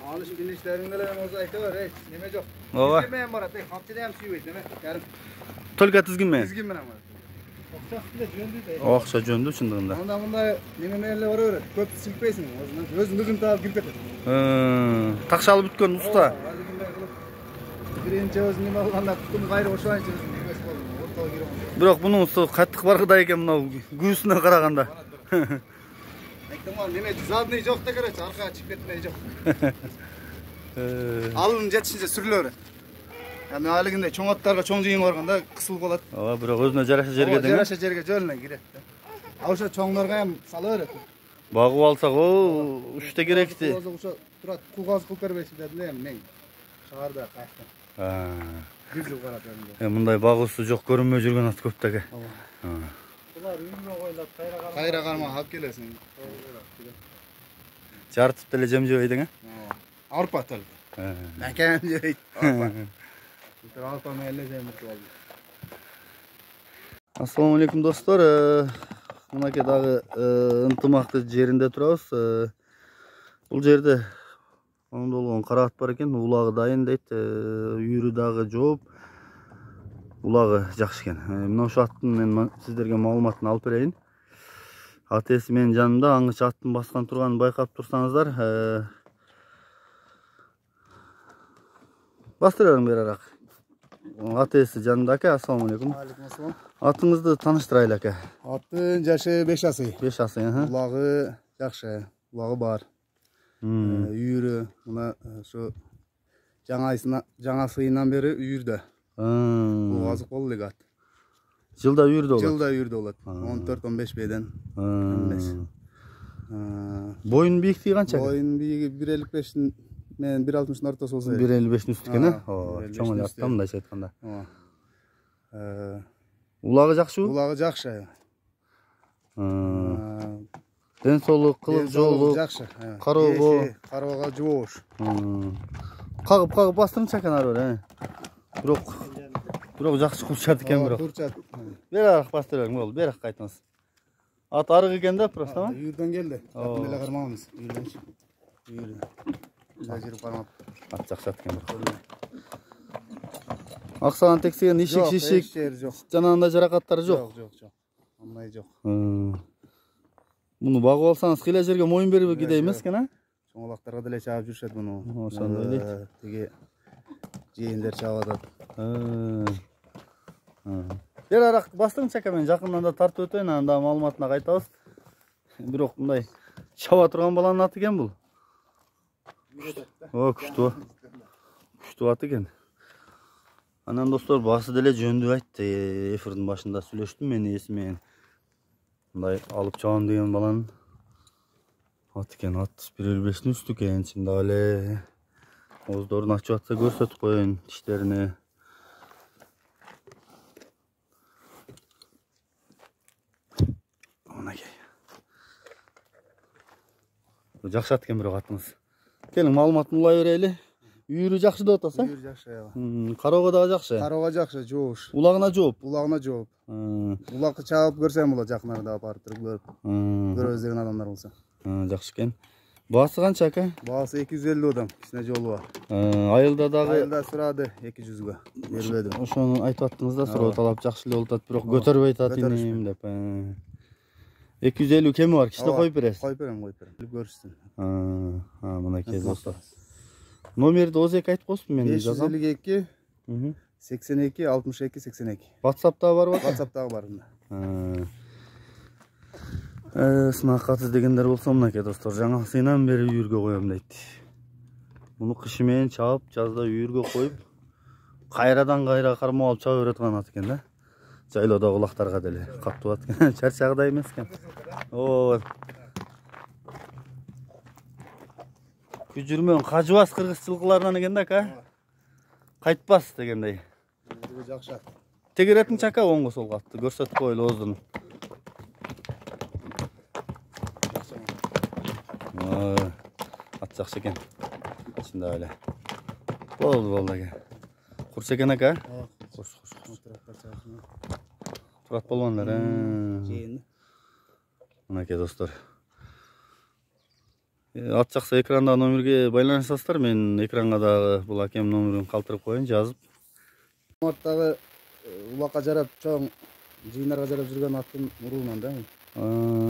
Alış bilinçlerinde olsa aytıyor, neme yok. Ova. Tizginmen var, kapçıda hem suyu neme. Yarım. Tolga tizginmen. Tizginmen ama. Okşasında jöndü de. Okşa jöndü çındığında. Onda bunda nemelerle var. Köp silpeysin. Özünü taap girip ketedi. Takşalı bütken usta. Birinci özünü neme olganda tutum gayrı oşuan için neme oldu. Ortağa girip. Biroq bunun usta qattiq barqida ekan mınау guyusuna qaraganda. Aytdım neme zadny жоқ da kerak, arqaga chiqib ketmey жоқ. Alın жетишинче сүрүлөр. Yani haliginde çoğ atlarga çoğ жыйын барганда кысыл болот. Ооба, бирок өзүнө жараша жерге деме. Жараша жерге жолуна кирет. Аша чоңдорго ham сала берет. Багып алсак, о, учта керекти. Ошо турат, кугаз кылып бербейсиз дедиле мен. Шаарда кайттым. Бир жыл карап бердим. Мындай багуусу жок көрүнбөй жүргөн ат көп деге. Булар үйгө коюлат, кайра карма алып келесиң. Жартып деле жем жебейт эң. Арпа тал. Накем жебейт. Арпа. Арпа менен жемек болду. Assalamu alaikum dostlar. Мынакей дагы ынтымакты жеринде турабыз. Бул жерде оңдолгон кара ат бар экен, улагы дайын дейт, үйүрү дагы жооп. Улагы жакшы экен. Мына ошо аттын мен сиздерге маалыматын алып берейин. Ат ээси менин жанымда, аңгыча аттын баскан турганын байкап турсаңыздар, бастырарым берарак. Ат ээси жанымда ака, assalamu alaikum. Алейкум ассалам. Атыңызды таныштырайлы ака. Аттын жашы 5 асый. 5 асый, Улагы жакшы, улагы бар. Үйүрү мына ошо жаңа сыйынан бери үйүрдө. Бул азык болду элек ат. Жылда үйүрдө болот. Жылда үйүрдө болот. 14-15 беден. Боюн бийиктиги канча? Боюн бийиги 1.55 мен 1.60 ортосу болсо. 1.55 үстү экен, чоң эле аттан мындайча айтканда. Улагы жакшыбы? Улагы жакшы. Ден соолук, кылык жоолук жакшы. Кароого жоош. Кагып бастырыңчы экен ары бер, Бирок жакшы курчат экен бирок. Курчат. Берак бастыр бериң, болду, берак кайтыңыз. Ат арык экен да просто, Үйүрдөн келди. Атын эле кармабыз. Үйүрдөн. Жажырып кармап. Ат жакшы ат экен бирок. Аксаган тексеген ишик, жанагындай жаракаттары жок. Жок. Андай жок. Муну багып алсаңыз кыйла жерге моюн берип киде эмес экен, а? Чоңолактарга деле чаап жүрүшөт муну. Ошондой эле. Тиги жээндер чаап атат. Бер арак бастырыңчы ака, мен жакындан да тартып өтөйүн, анда маалыматына кайтабыз. Бирок мындай чаба турган баланын аты экен бул. Күчтүү ат экен. Анан достор, басы деле жөндүү айтты. Эфирдин башында сүйлөштүм мен ээси менен. Мындай алып чабам деген баланын ат экен, ат 1.55 үстү экен, чындап эле. Оздорун ачып атса көрсөтүп коеюн тиштерини. Мынакей. Жакшы ат экен бирок атыңыз. Келиң маалыматын улай берели. Үйүрү жакшы деп атасыз, Үйүрү жакшы, аяба. Кароого дагы жакшы. Кароого жакшы, жоош. Улагына жооп. Улагына жооп. Улагы чаап көрсөм болот, жакынарда барып туруп көрөбүз деген адамдар болсо. Жакшы экен. Баасы канча ака? Баасы 250 адам, кичине жолу бар. Айылда дагы Айылда сурады 200гө. Бербедим. Ошону айтып аттыңыз да, суроо талап жакшы эле болуп атат, бирок көтөрбөй атат инем деп. 250 кеми бар, кичине коюп бересиз. Коюп берем. Билип көрүшсүн. Мынакей достор. Номерди озек айтып коесузбу, мен жазам. 552 82 62 82. WhatsApp'та барбы? WhatsApp'та бар. Сынак ат издегендер болсо, мынакей достор, жаңа сыйынан бери үйүргө коем дейт. Муну кышы менен чаап, жазда үйүргө коюп, кайрадан кармап алып чаба берет ат экен да. Жайлоодогу улактарга деле каптуу ат экен. Чарчагыдай эмес экен. Күжүрмөн кажыбас кыргыз жылкыларынан экен да ака. Кайтпас дегендей. Жакшы. Тегеретин чака оңго солго атты көрсөтүп коелу оздун. Ат жакшы экен. Чындап эле. Болду экен. Курч экен ака. Курч. Турат болгондор. Мынакей достор. Ат жакса экрандагы номерге байланышасыздар. Мен экранга дагы бул акем номерин калтырып коеюн, жазып. Дагы улакка жарап чоң жыйындарга жарап жүргөн аттын уруунан да.